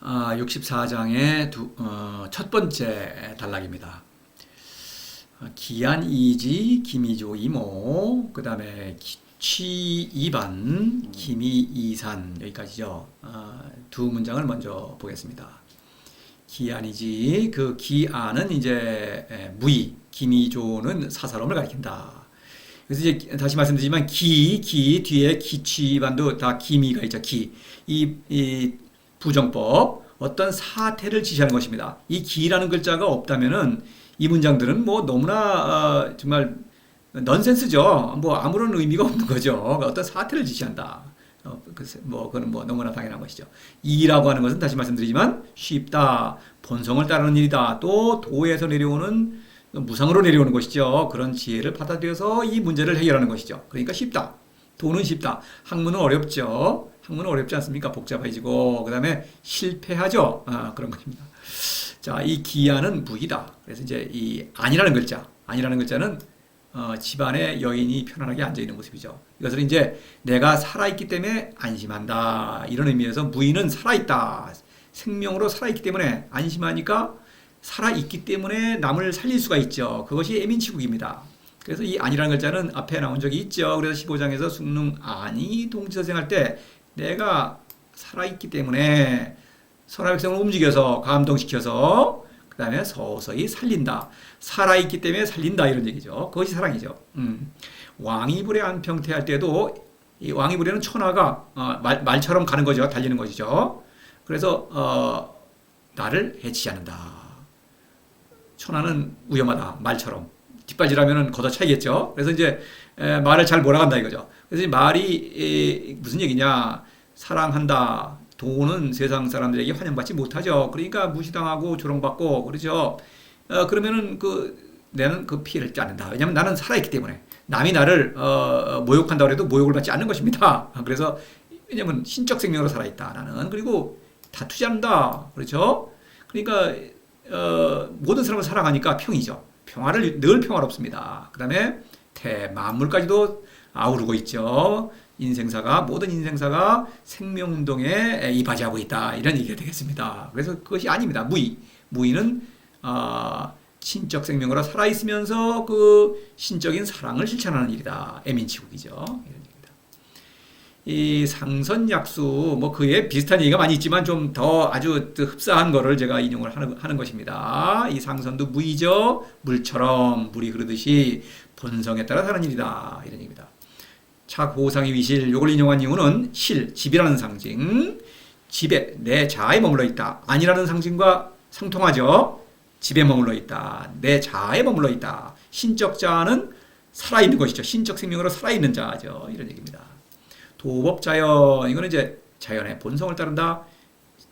64장의 첫 번째 단락입니다. 기안 이지, 김이조 이모, 그 다음에 취이반, 김이 이산, 여기까지죠. 두 문장을 먼저 보겠습니다. 기안이지, 그 기안은 이제 무의, 김이조는 사사로움을 가리킨다. 그래서 이제 다시 말씀드리지만 기 뒤에 기취반도 다 기미가 있죠. 이 부정법, 어떤 사태를 지시하는 것입니다. 이 기라는 글자가 없다면은 이 문장들은 뭐 너무나 정말 넌센스죠. 뭐 아무런 의미가 없는 거죠. 어떤 사태를 지시한다. 그거는 뭐 너무나 당연한 것이죠. 이라고 하는 것은 다시 말씀드리지만 쉽다, 본성을 따르는 일이다. 또 도에서 내려오는 무상으로 내려오는 것이죠. 그런 지혜를 받아들여서 이 문제를 해결하는 것이죠. 그러니까 쉽다. 도는 쉽다. 학문은 어렵죠. 학문은 어렵지 않습니까? 복잡해지고 그 다음에 실패하죠. 그런 것입니다. 자, 이 기아는 무이다. 그래서 이제 이 안이라는 글자는 집안에 여인이 편안하게 앉아 있는 모습이죠. 이것을 이제 내가 살아있기 때문에 안심한다. 이런 의미에서 무이는 살아있다. 생명으로 살아있기 때문에 안심하니까 살아있기 때문에 남을 살릴 수가 있죠. 그것이 애민치국입니다. 그래서 이 안이라는 글자는 앞에 나온 적이 있죠. 그래서 15장에서 숙능 안이 동지서생할 때 내가 살아있기 때문에 선한 백성을 움직여서 감동시켜서 그 다음에 서서히 살린다. 살아있기 때문에 살린다 이런 얘기죠. 그것이 사랑이죠. 왕이불에 안평태할 때도 이 왕이불에는 천하가 말처럼 가는 거죠. 달리는 것이죠. 그래서 나를 해치지 않는다. 천하는 위험하다. 말처럼. 뒷발질하면 걷어차이겠죠. 그래서 이제 말을 잘 몰아간다 이거죠. 그래서 이 말이 무슨 얘기냐. 사랑한다. 도는 세상 사람들에게 환영받지 못하죠. 그러니까 무시당하고 조롱받고 그러죠. 그러면은 나는 그 피해를 입지 않는다. 왜냐하면 나는 살아있기 때문에 남이 나를 모욕한다고 해도 모욕을 받지 않는 것입니다. 그래서 왜냐하면 신적 생명으로 살아있다. 나는 그리고 다투지 않는다. 그렇죠. 그러니까 모든 사람을 사랑하니까 평이죠. 평화를 늘 평화롭습니다. 그 다음에 만물까지도 아우르고 있죠. 모든 인생사가 생명운동에 이바지하고 있다. 이런 얘기가 되겠습니다. 그래서 그것이 아닙니다. 무의는 신적 생명으로 살아있으면서 그 신적인 사랑을 실천하는 일이다. 애민치국이죠. 이런 얘기입니다. 이 상선약수, 뭐 그에 비슷한 얘기가 많이 있지만 좀 더 아주 흡사한 거를 제가 인용을 하는 것입니다. 이 상선도 무의죠. 물처럼 물이 흐르듯이 본성에 따라 사는 일이다. 이런 얘기입니다. 차고상의 위실, 요걸 인용한 이유는 집이라는 상징, 집에 내 자아에 머물러 있다. 아니라는 상징과 상통하죠. 집에 머물러 있다. 내 자아에 머물러 있다. 신적 자아는 살아있는 것이죠. 신적 생명으로 살아있는 자아죠. 이런 얘기입니다. 도법자연, 이거는 이제 자연의 본성을 따른다.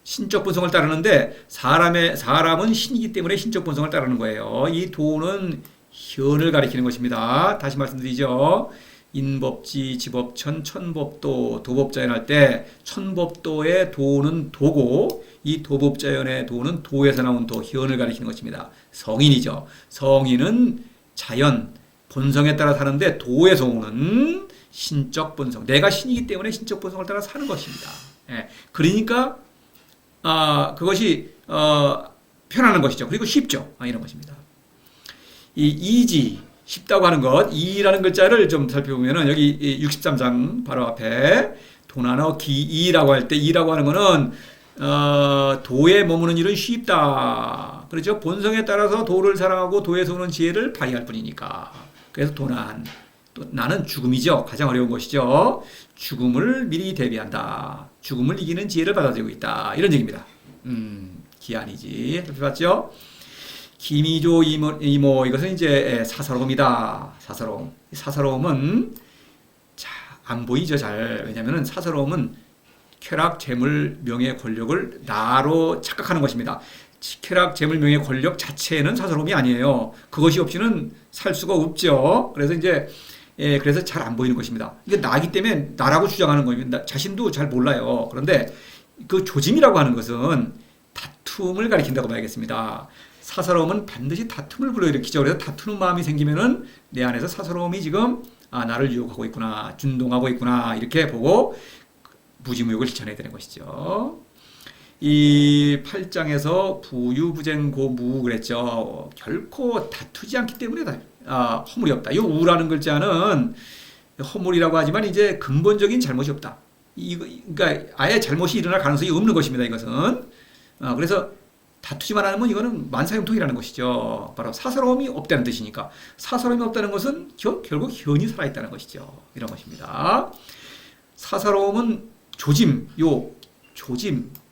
신적 본성을 따르는데 사람은 신이기 때문에 신적 본성을 따르는 거예요. 이 도는 현을 가리키는 것입니다. 다시 말씀드리죠. 인법지, 지법천, 천법도, 도법자연 할 때 천법도의 도는 도고 이 도법자연의 도는 도에서 나온 도, 현을 가리키는 것입니다. 성인이죠. 성인은 자연, 본성에 따라 사는데 도에서 오는 신적 본성. 내가 신이기 때문에 신적 본성을 따라 사는 것입니다. 그러니까 그것이 편안한 것이죠. 그리고 쉽죠. 이런 것입니다. 이 이지, 쉽다고 하는 것, 이라는 글자를 좀 살펴보면은 여기 63장 바로 앞에 도나너 기이라고 할 때 이라고 하는 거는 도에 머무는 일은 쉽다. 그렇죠? 본성에 따라서 도를 사랑하고 도에서 오는 지혜를 발휘할 뿐이니까. 그래서 도난. 또 나는 죽음이죠. 가장 어려운 것이죠. 죽음을 미리 대비한다. 죽음을 이기는 지혜를 받아들이고 있다. 이런 얘기입니다. 기안이지. 살펴봤죠? 김이조 이모 이것은 이제 사사로움이다. 사사로움은 안 보이죠 잘. 왜냐하면 사사로움은 쾌락, 재물, 명예, 권력을 나로 착각하는 것입니다. 쾌락, 재물, 명예, 권력 자체는 사사로움이 아니에요. 그것이 없이는 살 수가 없죠. 그래서 이제 그래서 잘 안 보이는 것입니다. 이게 나기 때문에 나라고 주장하는 겁니다. 자신도 잘 몰라요. 그런데 그 조짐이라고 하는 것은 다툼을 가리킨다고 봐야겠습니다. 사사로움은 반드시 다툼을 불러일으키죠. 그래서 다투는 마음이 생기면은 내 안에서 사사로움이 지금 나를 유혹하고 있구나, 준동하고 있구나 이렇게 보고 무지무욕을 실천해야 되는 것이죠. 이 8장에서 부유부쟁고무 그랬죠. 결코 다투지 않기 때문에 허물이 없다. 이 우라는 글자는 허물이라고 하지만 이제 근본적인 잘못이 없다. 그러니까 아예 잘못이 일어날 가능성이 없는 것입니다. 이것은. 그래서 다투지만 않으면 이거는 만사형통이라는 것이죠. 바로 사사로움이 없다는 뜻이니까. 사사로움이 없다는 것은 결국 현이 살아있다는 것이죠. 이런 것입니다. 사사로움은 조짐,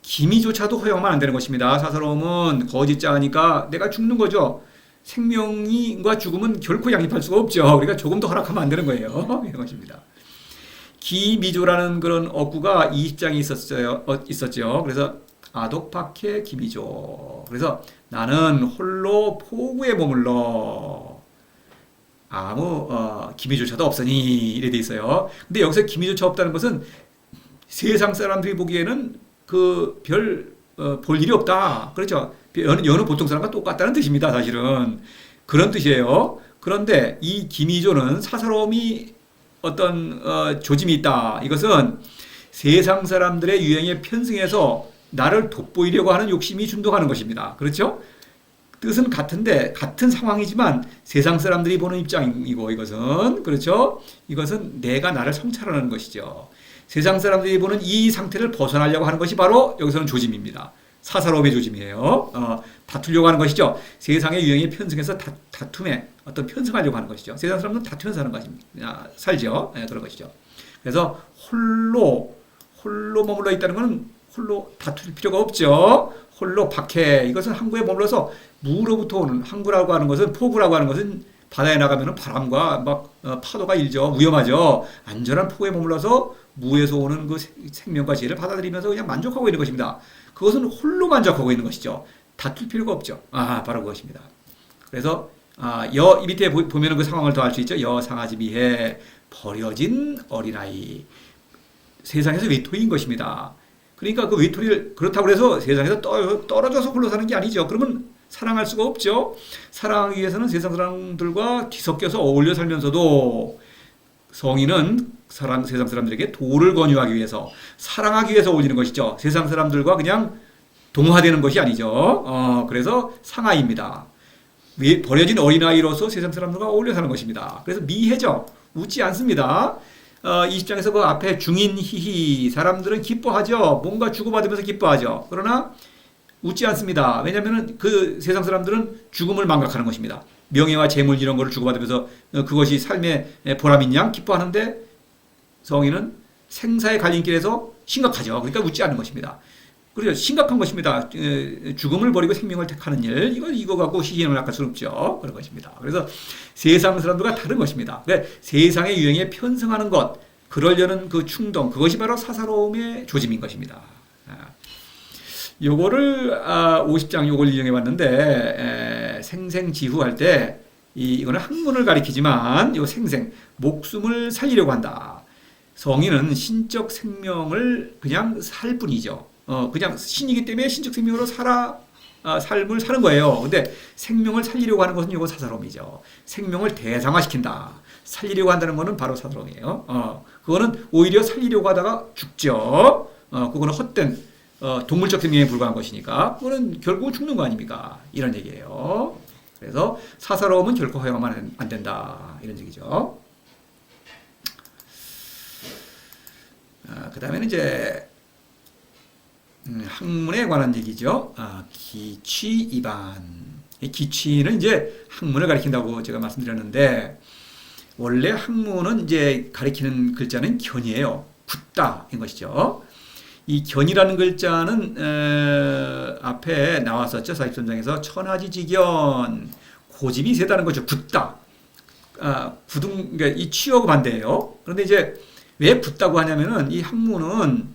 기미조차도 허용하면 안 되는 것입니다. 사사로움은 거짓자니까 내가 죽는 거죠. 생명과 죽음은 결코 양립할 수가 없죠. 그러니까 조금 더 허락하면 안 되는 거예요. 이런 것입니다. 기미조라는 그런 어구가 20장이 있었죠. 그래서 아독박해 기미조. 그래서 나는 홀로 포구에 머물러 아무 기미조차도 없으니 이래 돼 있어요. 근데 여기서 기미조차 없다는 것은 세상 사람들이 보기에는 볼 일이 없다. 그렇죠. 여느 보통 사람과 똑같다는 뜻입니다. 사실은 그런 뜻이에요. 그런데 이 기미조는 사사로움이 어떤 조짐이 있다. 이것은 세상 사람들의 유행에 편승해서 나를 돋보이려고 하는 욕심이 준동하는 것입니다. 그렇죠? 뜻은 같은데 같은 상황이지만 세상 사람들이 보는 입장이고 이것은 그렇죠? 이것은 내가 나를 성찰하는 것이죠. 세상 사람들이 보는 이 상태를 벗어나려고 하는 것이 바로 여기서는 조짐입니다. 사사로움의 조짐이에요. 다투려고 하는 것이죠. 세상의 유행에 편승해서 다툼에 어떤 편승하려고 하는 것이죠. 세상 사람들은 다투면서 사는 것입니다. 살죠. 네, 그런 것이죠. 그래서 홀로 머물러 있다는 것은 홀로 다툴 필요가 없죠. 홀로 박해. 이것은 항구에 머물러서 무로부터 오는 항구라고 하는 것은 포구라고 하는 것은 바다에 나가면 바람과 막 파도가 일죠. 위험하죠. 안전한 포구에 머물러서 무에서 오는 그 생명과 지혜를 받아들이면서 그냥 만족하고 있는 것입니다. 그것은 홀로 만족하고 있는 것이죠. 다툴 필요가 없죠. 바로 그것입니다. 그래서 이 밑에 보면은 그 상황을 더 알 수 있죠. 여상아지 미해 버려진 어린아이. 세상에서 외톨이인 것입니다. 그러니까 그 외톨이를 그렇다고 해서 세상에서 떨어져서 홀로 사는 게 아니죠. 그러면 사랑할 수가 없죠. 사랑하기 위해서는 세상 사람들과 뒤섞여서 어울려 살면서도 성인은 세상 사람들에게 도를 권유하기 위해서 사랑하기 위해서 어울리는 것이죠. 세상 사람들과 그냥 동화되는 것이 아니죠. 그래서 상아입니다. 버려진 어린아이로서 세상 사람들과 어울려 사는 것입니다. 그래서 미해죠. 웃지 않습니다. 20장에서 그 앞에 중인 히히 사람들은 기뻐하죠. 뭔가 주고받으면서 기뻐하죠. 그러나 웃지 않습니다. 왜냐하면 그 세상 사람들은 죽음을 망각하는 것입니다. 명예와 재물 이런 거를 주고받으면서 그것이 삶의 보람인 양 기뻐하는데 성인은 생사의 갈림길에서 심각하죠. 그러니까 웃지 않는 것입니다. 그래서 심각한 것입니다. 죽음을 버리고 생명을 택하는 일, 이거 갖고 희생을 할 수는 없죠. 그런 것입니다. 그래서 세상 사람들과 다른 것입니다. 그러니까 세상의 유행에 편승하는 것, 그러려는 그 충동, 그것이 바로 사사로움의 조짐인 것입니다. 요거를 50장 요걸 이용해 봤는데 생생지후 할 때 이거는 학문을 가리키지만 요 목숨을 살리려고 한다. 성인은 신적 생명을 그냥 살 뿐이죠. 그냥 신이기 때문에 신적 생명으로 삶을 사는 거예요. 근데 생명을 살리려고 하는 것은 이거 사사로움이죠. 생명을 대상화시킨다. 살리려고 한다는 것은 바로 사사로움이에요. 그거는 오히려 살리려고 하다가 죽죠. 그거는 헛된 동물적 생명에 불과한 것이니까 그거는 결국 죽는 거 아닙니까? 이런 얘기예요. 그래서 사사로움은 결코 허용하면 안 된다. 이런 얘기죠. 그 다음에는 이제 학문에 관한 얘기죠. 기취 이반. 기취는 이제 학문을 가리킨다고 제가 말씀드렸는데 원래 학문은 이제 가리키는 글자는 견이에요. 굳다인 것이죠. 이 견이라는 글자는 앞에 나왔었죠. 43장에서 천하지지견 고집이 세다는 거죠. 굳다. 그러니까 이 취하고 반대예요. 그런데 이제 왜 굳다고 하냐면은 이 학문은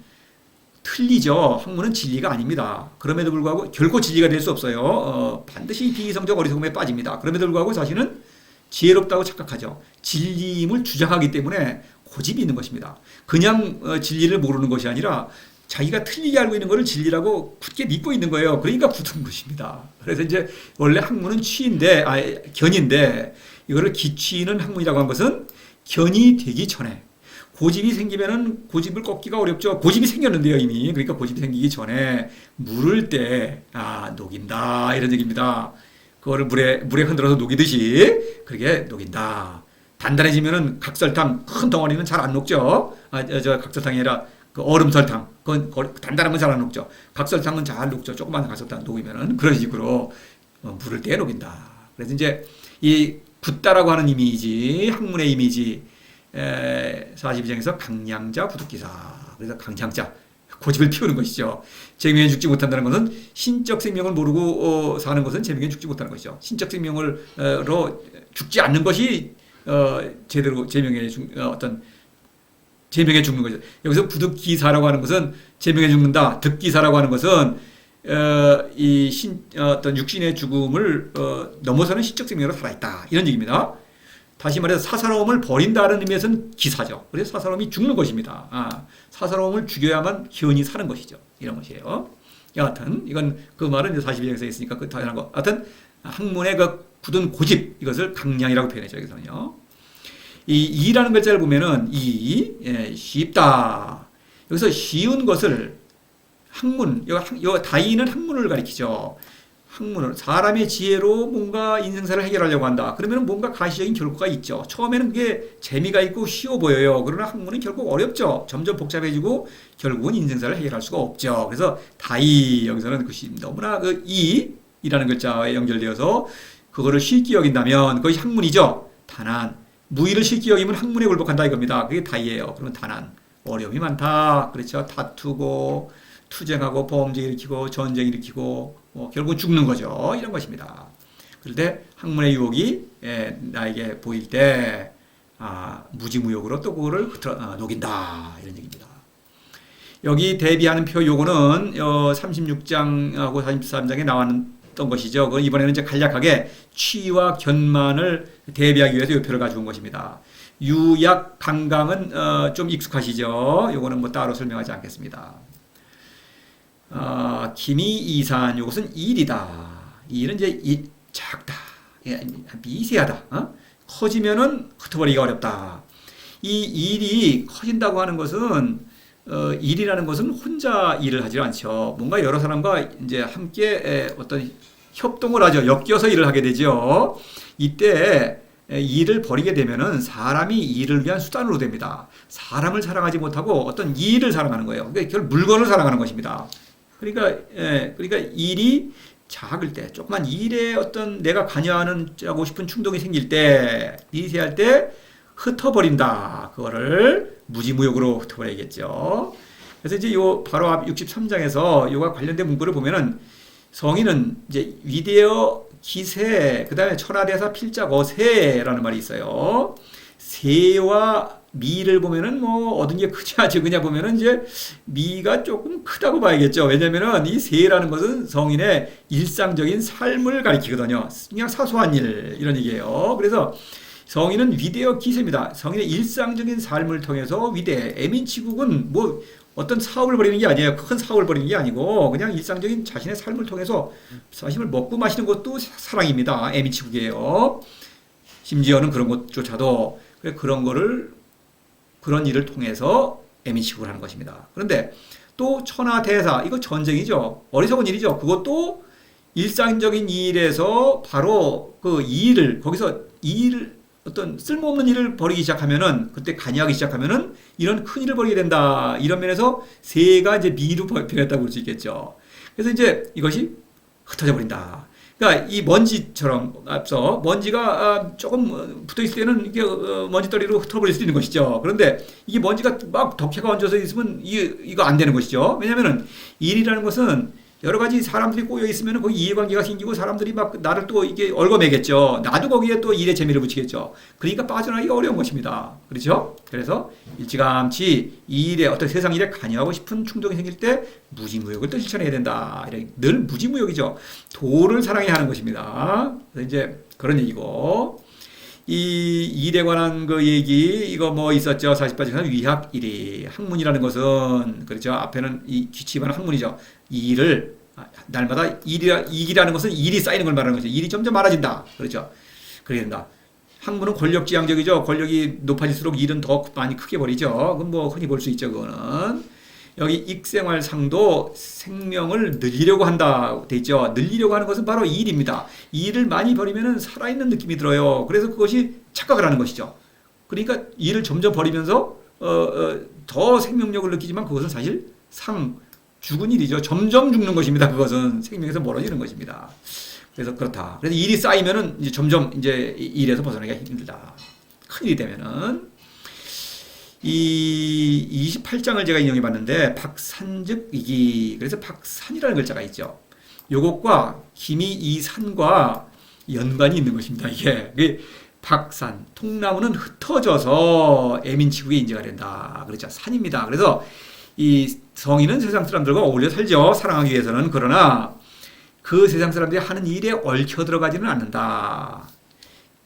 틀리죠. 학문은 진리가 아닙니다. 그럼에도 불구하고 결코 진리가 될 수 없어요. 반드시 비이성적 어리석음에 빠집니다. 그럼에도 불구하고 자신은 지혜롭다고 착각하죠. 진리임을 주장하기 때문에 고집이 있는 것입니다. 그냥 진리를 모르는 것이 아니라 자기가 틀리게 알고 있는 것을 진리라고 굳게 믿고 있는 거예요. 그러니까 굳은 것입니다. 그래서 이제 원래 학문은 견인데 이거를 기취는 학문이라고 한 것은 견이 되기 전에 고집이 생기면은 고집을 꺾기가 어렵죠. 고집이 생겼는데요, 이미. 그러니까 고집이 생기기 전에 물을 때, 녹인다. 이런 얘기입니다. 그거를 물에 흔들어서 녹이듯이 그렇게 녹인다. 단단해지면은 각설탕 큰 덩어리는 잘 안 녹죠. 저 각설탕이 아니라 그 얼음 설탕. 그건 단단한 건 잘 안 녹죠. 각설탕은 잘 녹죠. 조그만 각설탕 녹이면은 그런 식으로 물을 때 녹인다. 그래서 이제 이 붓다라고 하는 이미지, 학문의 이미지, 42장에서 강량자 부득기사. 그래서 강량자, 고집을 피우는 것이죠. 재명에 죽지 못한다는 것은 신적 생명을 모르고 사는 것은 재명에 죽지 못하는 것이죠. 신적 생명으로 죽지 않는 것이 제대로 어떤 제명에 죽는 거죠. 여기서 부득기사라고 하는 것은 제명에 죽는다. 득기사라고 하는 것은 어떤 육신의 죽음을 넘어서는 신적 생명으로 살아있다. 이런 얘기입니다. 다시 말해서 사사로움을 버린다는 의미에서는 기사죠. 그래서 사사로움이 죽는 것입니다. 사사로움을 죽여야만 기원이 사는 것이죠. 이런 것이에요. 여하튼 이건 그 말은 42장에서 있으니까 그 당연한 거. 하여튼 학문의 그 굳은 고집 이것을 강량이라고 표현해죠. 여기서는요. 이 이라는 글자를 보면은 쉽다. 여기서 쉬운 것을 학문, 요 다이는 학문을 가리키죠. 학문을 사람의 지혜로 뭔가 인생사를 해결하려고 한다. 그러면 뭔가 가시적인 결과가 있죠. 처음에는 그게 재미가 있고 쉬워 보여요. 그러나 학문은 결국 어렵죠. 점점 복잡해지고 결국은 인생사를 해결할 수가 없죠. 그래서 다이 여기서는 그것이 너무나 그 이라는 글자에 연결되어서 그거를 쉽게 여긴다면 그것이 학문이죠. 다난 무의를 쉽게 여기면 학문에 굴복한다 이겁니다. 그게 다이예요. 그러면 다난 어려움이 많다. 그렇죠. 다투고 투쟁하고 범죄 일으키고 전쟁 일으키고 결국은 죽는 거죠. 이런 것입니다. 그런데 학문의 유혹이 나에게 보일 때 무지무욕으로 또 그거를 녹인다. 이런 얘기입니다. 여기 대비하는 표 요거는 36장하고 43장에 나왔던 것이죠. 그 이번에는 이제 간략하게 취와 견만을 대비하기 위해서 이 표를 가져온 것입니다. 유약 강강은 좀 익숙하시죠. 요거는 뭐 따로 설명하지 않겠습니다. 기미 이산 요것은 일이다. 일은 이제 작다, 미세하다. 커지면은 흩어버리기가 어렵다. 이 일이 커진다고 하는 것은 일이라는 것은 혼자 일을 하지 않죠. 뭔가 여러 사람과 이제 함께 어떤 협동을 하죠. 엮여서 일을 하게 되죠. 이때 일을 벌이게 되면은 사람이 일을 위한 수단으로 됩니다. 사람을 사랑하지 못하고 어떤 일을 사랑하는 거예요. 그러니까 결국 물건을 사랑하는 것입니다. 그러니까 일이 작을 때, 조그만 일에 어떤 내가 관여하고 싶은 충동이 생길 때, 미세할 때 흩어버린다. 그거를 무지무욕으로 흩어버려야겠죠. 그래서 이제 바로 앞 63장에서 요가 관련된 문구를 보면은 성인은 이제 위대어 기세, 그 다음에 천하대사 필작 어세라는 말이 있어요. 세와 미를 보면은 뭐 얻은 게 크냐 적으냐 보면은 이제 미가 조금 크다고 봐야겠죠. 왜냐면은 이 세라는 것은 성인의 일상적인 삶을 가리키거든요. 그냥 사소한 일 이런 얘기예요. 그래서 성인은 위대어 기세입니다. 성인의 일상적인 삶을 통해서 위대. 애민치국은 뭐 어떤 사업을 벌이는 게 아니에요. 큰 사업을 벌이는 게 아니고 그냥 일상적인 자신의 삶을 통해서 자신을 먹고 마시는 것도 사랑입니다. 애민치국이에요. 심지어는 그런 것조차도 그런 일을 통해서 애민치국을 하는 것입니다. 그런데 또 천하대사, 이거 전쟁이죠. 어리석은 일이죠. 그것도 일상적인 일에서 바로 그 일을, 거기서 어떤 쓸모없는 일을 벌이기 시작하면은, 그때 관여하기 시작하면은 이런 큰 일을 벌이게 된다. 이런 면에서 세가 이제 미로 변했다고 볼 수 있겠죠. 그래서 이제 이것이 흩어져 버린다. 그러니까 이 먼지처럼 앞서 먼지가 조금 붙어 있을 때는 이게 먼지떨이로 흩어버릴 수 있는 것이죠. 그런데 이게 먼지가 막 덕해가 얹어서 있으면 이거 안 되는 것이죠. 왜냐하면은 일이라는 것은 여러 가지 사람들이 꼬여 있으면 거기 이해관계가 생기고 사람들이 막 나를 또 이게 얽어매겠죠. 나도 거기에 또 일에 재미를 붙이겠죠. 그러니까 빠져나가기가 어려운 것입니다. 그렇죠? 그래서 일찌감치 이 일에 어떤 세상 일에 관여하고 싶은 충동이 생길 때 무지무욕을 또 실천해야 된다. 늘 무지무욕이죠. 도를 사랑해야 하는 것입니다. 그래서 이제 그런 얘기고. 이 일에 관한 그 얘기, 이거 뭐 있었죠. 48장에서 위학 1위. 학문이라는 것은, 그렇죠. 앞에는 이 기치반은 학문이죠. 이 일을, 날마다 일이라는 것은 일이 쌓이는 걸 말하는 거죠. 일이 점점 많아진다. 그렇죠. 그래야 된다. 학문은 권력지향적이죠. 권력이 높아질수록 일은 더 많이 크게 벌이죠. 그건 뭐 흔히 볼 수 있죠. 그거는. 여기 익생활상도 생명을 늘리려고 한다 돼 있죠. 늘리려고 하는 것은 바로 일입니다. 일을 많이 벌이면 살아있는 느낌이 들어요. 그래서 그것이 착각을 하는 것이죠. 그러니까 일을 점점 벌이면서 더 생명력을 느끼지만 그것은 사실 죽은 일이죠. 점점 죽는 것입니다. 그것은 생명에서 멀어지는 것입니다. 그래서 그렇다. 그래서 일이 쌓이면은 이제 점점 이제 일에서 벗어나기가 힘들다. 큰일이 되면은 이 28장을 제가 인용해 봤는데 박산즉 이기 그래서 박산이라는 글자가 있죠. 요것과 김이 이 산과 연관이 있는 것입니다. 이게 박산 통나무는 흩어져서 애민치국에 인재가 된다. 그렇죠. 산입니다. 그래서 이 성인은 세상 사람들과 어울려 살죠. 사랑하기 위해서는. 그러나 그 세상 사람들이 하는 일에 얽혀 들어가지는 않는다.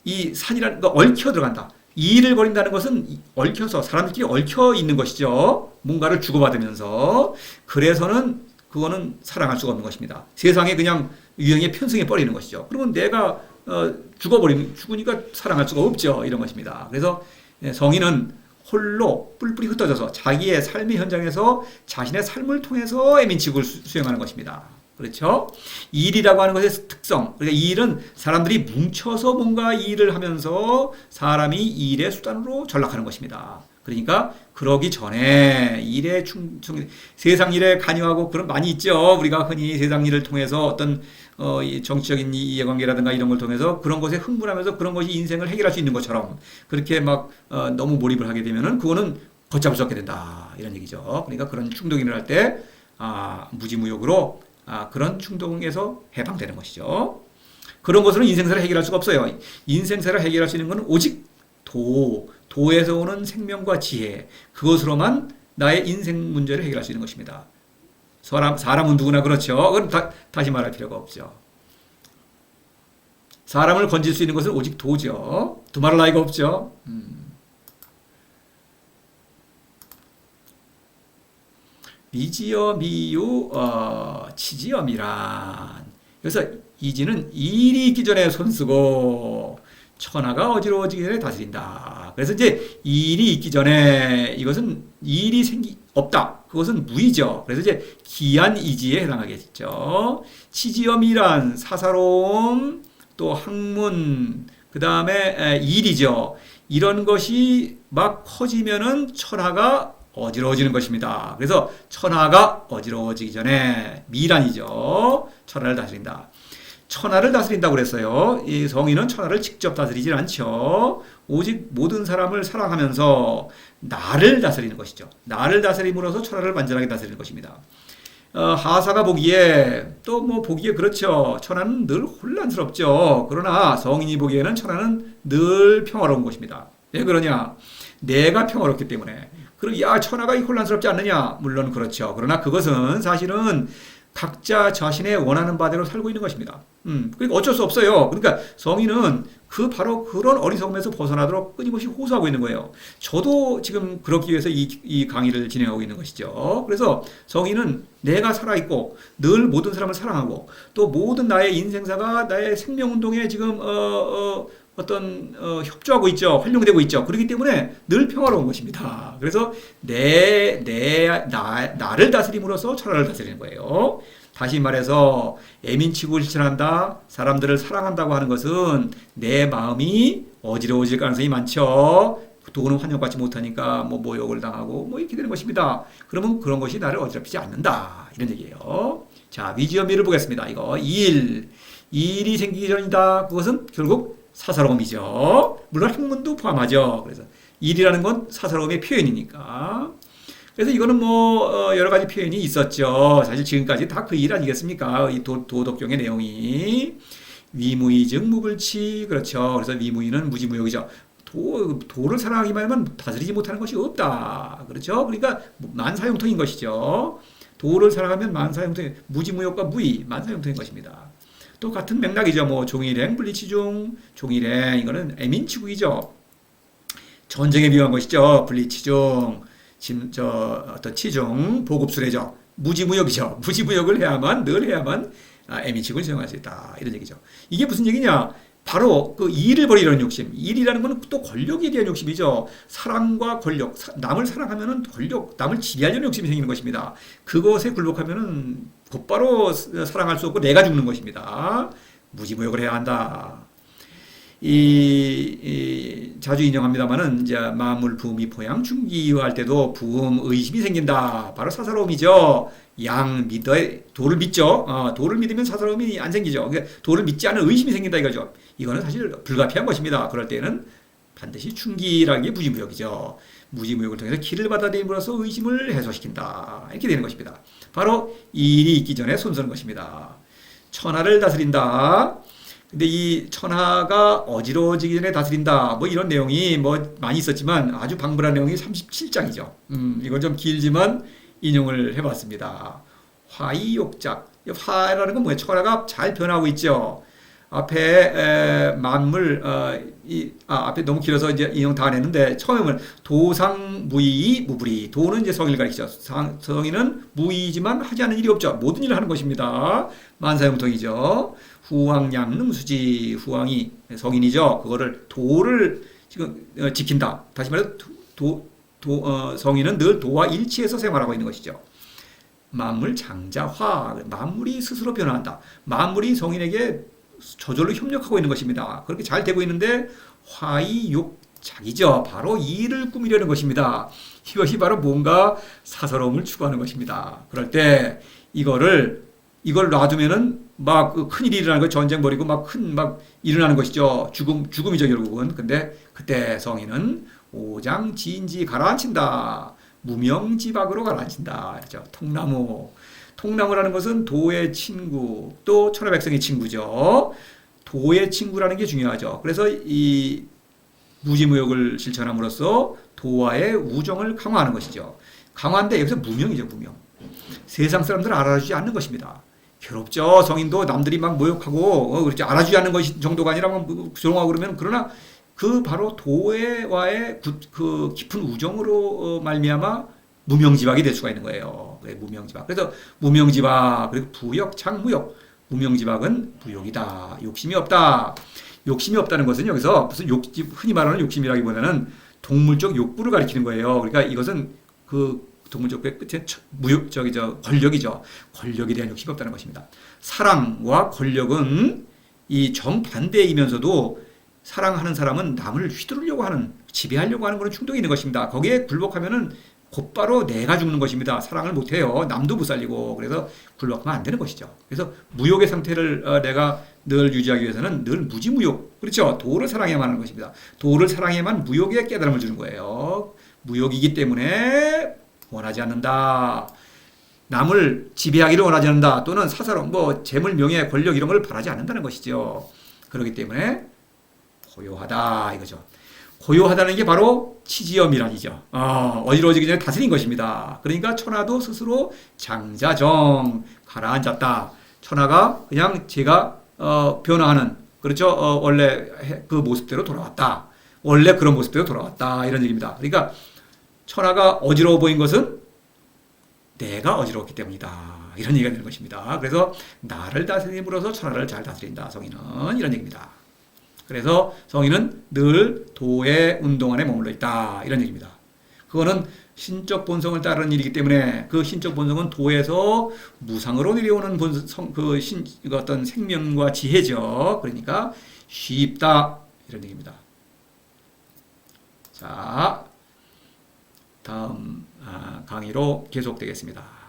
이 산이라는 거 얽혀 들어간다. 이 일을 벌인다는 것은 얽혀서 사람들끼리 얽혀 있는 것이죠. 뭔가를 주고받으면서. 그래서는 그거는 사랑할 수가 없는 것입니다. 세상에 그냥 유형에 편승해 버리는 것이죠. 그러면 내가 죽으니까 사랑할 수가 없죠. 이런 것입니다. 그래서 성인은 홀로 뿔뿔이 흩어져서 자기의 삶의 현장에서 자신의 삶을 통해서 애민치국을 수행하는 것입니다. 그렇죠? 일이라고 하는 것의 특성. 그러니까 이 일은 사람들이 뭉쳐서 뭔가 일을 하면서 사람이 일의 수단으로 전락하는 것입니다. 그러니까 그러기 전에 일에 세상 일에 관여하고 그런 많이 있죠. 우리가 흔히 세상 일을 통해서 어떤 정치적인 이해관계라든가 이런 걸 통해서 그런 것에 흥분하면서 그런 것이 인생을 해결할 수 있는 것처럼 그렇게 막 너무 몰입을 하게 되면은 그거는 걷잡을 수 없게 된다. 이런 얘기죠. 그러니까 그런 충동이 일어날 때 무지무욕으로 그런 충동에서 해방되는 것이죠. 그런 것으로 인생사를 해결할 수가 없어요. 인생사를 해결할 수 있는 것은 오직 도에서 오는 생명과 지혜, 그것으로만 나의 인생 문제를 해결할 수 있는 것입니다. 사람은 누구나 그렇죠. 그건 다시 말할 필요가 없죠. 사람을 건질 수 있는 것은 오직 도죠. 두말할 나위가 없죠. 미지어 미유 치지엄이란. 그래서 이지는 일이 있기 전에 손쓰고 천하가 어지러워지기 전에 다스린다. 그래서 이제 일이 있기 전에 이것은 일이 없다. 그것은 무이죠. 그래서 이제 기한이지에 해당하겠죠. 치지엄이란 사사로움, 또 학문, 그 다음에 일이죠. 이런 것이 막 커지면은 천하가 어지러워지는 것입니다. 그래서 천하가 어지러워지기 전에 미란이죠. 천하를 다스린다. 천하를 다스린다고 그랬어요. 이 성인은 천하를 직접 다스리질 않죠. 오직 모든 사람을 사랑하면서 나를 다스리는 것이죠. 나를 다스림으로써 천하를 완전하게 다스리는 것입니다. 하사가 보기에 또 뭐 보기에 그렇죠. 천하는 늘 혼란스럽죠. 그러나 성인이 보기에는 천하는 늘 평화로운 것입니다. 왜 그러냐? 내가 평화롭기 때문에. 그럼 천하가 혼란스럽지 않느냐? 물론 그렇죠. 그러나 그것은 사실은 각자 자신의 원하는 바대로 살고 있는 것입니다. 그러니까 어쩔 수 없어요. 그러니까 성인은 바로 그런 어리석음에서 벗어나도록 끊임없이 호소하고 있는 거예요. 저도 지금 그러기 위해서 이 강의를 진행하고 있는 것이죠. 그래서 성인은 내가 살아있고 늘 모든 사람을 사랑하고 또 모든 나의 인생사가 나의 생명운동에 지금 협조하고 있죠. 활용되고 있죠. 그렇기 때문에 늘 평화로운 것입니다. 그래서 나를 다스림으로써 천하를 다스리는 거예요. 다시 말해서 애민치국을 실천한다, 사람들을 사랑한다고 하는 것은 내 마음이 어지러워질 가능성이 많죠. 도는 환영받지 못하니까 모욕을 당하고 이렇게 되는 것입니다. 그러면 그런 것이 나를 어지럽히지 않는다. 이런 얘기예요. 자, 위지엄미를 보겠습니다. 이거 일이 생기기 전이다. 그것은 결국 사사로움이죠. 물론 학문도 포함하죠. 그래서 일이라는 건 사사로움의 표현이니까. 그래서 이거는 여러 가지 표현이 있었죠. 사실 지금까지 다 그 일 아니겠습니까? 이 도덕경의 내용이 위무이즉 무불치. 그렇죠. 그래서 위무이는 무지무욕이죠. 도를 사랑하기만 하면 다스리지 못하는 것이 없다. 그렇죠. 그러니까 만사형통인 것이죠. 도를 사랑하면 만사형통, 무지무욕과 무의, 만사형통인 것입니다. 또 같은 맥락이죠. 종일행, 분리치중, 종일행 이거는 애민치국이죠. 전쟁에 비유한 것이죠. 분리치중, 치중, 보급수레죠. 무지무욕이죠. 무지무욕을 늘 해야만 애민치국을 수행할 수 있다. 이런 얘기죠. 이게 무슨 얘기냐? 바로 그 일을 벌이려는 욕심. 일이라는 것은 또 권력에 대한 욕심이죠. 사랑과 권력, 남을 사랑하면은 권력, 남을 지배하려는 욕심이 생기는 것입니다. 그것에 굴복하면은 곧바로 사랑할 수 없고 내가 죽는 것입니다. 무지무역을 해야 한다. 자주 인용합니다만은 이제 만물 부음이 포양 중기할 때도 부음 의심이 생긴다. 바로 사사로움이죠. 양 믿어 도를 믿죠. 도를 믿으면 사사로움이 안 생기죠. 그러니까 도를 믿지 않은 의심이 생긴다 이거죠. 이거는 사실 불가피한 것입니다. 그럴 때는 반드시 충기라는 게 무지무역이죠. 무지무역을 통해서 기를 받아들임으로써 의심을 해소시킨다. 이렇게 되는 것입니다. 바로 일이 있기 전에 손서는 것입니다. 천하를 다스린다. 근데 이 천하가 어지러워지기 전에 다스린다. 뭐 이런 내용이 뭐 많이 있었지만 아주 방불한 내용이 37장이죠. 이건 좀 길지만 인용을 해봤습니다. 화이욕작. 화라는 건 뭐예요? 천하가 잘 변하고 있죠. 앞에 만물 앞에 너무 길어서 이제 인용 다 안 했는데 처음에는 도상무이 무불이. 도는 이제 성인을 가리키죠. 성인은 무이지만 하지 않는 일이 없죠. 모든 일을 하는 것입니다. 만사형통이죠. 후왕양능수지. 후왕이 성인이죠. 그거를 도를 지금 지킨다. 다시 말해서 성인은 늘 도와 일치해서 생활하고 있는 것이죠. 만물 장자화. 만물이 스스로 변화한다. 만물이 성인에게 저절로 협력하고 있는 것입니다. 그렇게 잘 되고 있는데 화이욕작이죠. 바로 일을 꾸미려는 것입니다. 이것이 바로 뭔가 사서로움을 추구하는 것입니다. 그럴 때 이걸 놔두면은 막 큰일이 일어나는 거 전쟁 벌이고 막 일어나는 것이죠. 죽음이죠 결국은. 근데 그때 성인은 오장지인지 가라앉힌다. 무명지박으로 가라앉힌다. 그렇죠. 통나무라는 것은 도의 친구, 또 천하백성의 친구죠. 도의 친구라는 게 중요하죠. 그래서 이 무지무역을 실천함으로써 도와의 우정을 강화하는 것이죠. 강화인데 여기서 무명이죠, 무명. 세상 사람들을 알아주지 않는 것입니다. 괴롭죠. 성인도 남들이 막 모욕하고 그렇지 알아주지 않는 것 정도가 아니라 막 조롱하고 그러나 그 바로 도와의 그 깊은 우정으로 말미암아 무명지박이 될 수가 있는 거예요. 무명지박. 그래서 무명지박 그리고 부역, 장무역. 무명지박은 무욕이다. 욕심이 없다. 욕심이 없다는 것은 여기서 무슨 흔히 말하는 욕심이라기보다는 동물적 욕구를 가리키는 거예요. 그러니까 이것은 그 동물적 끝에 권력이죠. 권력에 대한 욕심이 없다는 것입니다. 사랑과 권력은 이 정반대이면서도 사랑하는 사람은 남을 휘두르려고 하는, 지배하려고 하는 그런 충동이 있는 것입니다. 거기에 굴복하면은 곧바로 내가 죽는 것입니다. 사랑을 못해요. 남도 못 살리고. 그래서 굴복하면 안 되는 것이죠. 그래서 무욕의 상태를 내가 늘 유지하기 위해서는 늘 무지무욕. 그렇죠. 도를 사랑해야만 하는 것입니다. 도를 사랑해야만 무욕의 깨달음을 주는 거예요. 무욕이기 때문에 원하지 않는다. 남을 지배하기를 원하지 않는다. 또는 사사로움, 재물, 명예, 권력 이런 걸 바라지 않는다는 것이죠. 그렇기 때문에 고요하다 이거죠. 고요하다는 게 바로 치지엄이란이죠. 어지러워지기 전에 다스린 것입니다. 그러니까 천하도 스스로 장자정 가라앉았다. 천하가 그냥 제가 변화하는 그렇죠. 원래 그 모습대로 돌아왔다. 원래 그런 모습대로 돌아왔다 이런 얘기입니다. 그러니까 천하가 어지러워 보인 것은 내가 어지러웠기 때문이다. 이런 얘기가 되는 것입니다. 그래서 나를 다스림으로써 천하를 잘 다스린다. 성인은 이런 얘기입니다. 그래서 성인은 늘 도의 운동 안에 머물러 있다. 이런 얘기입니다. 그거는 신적 본성을 따르는 일이기 때문에 그 신적 본성은 도에서 무상으로 내려오는 어떤 생명과 지혜죠. 그러니까 쉽다. 이런 얘기입니다. 자, 다음 강의로 계속되겠습니다.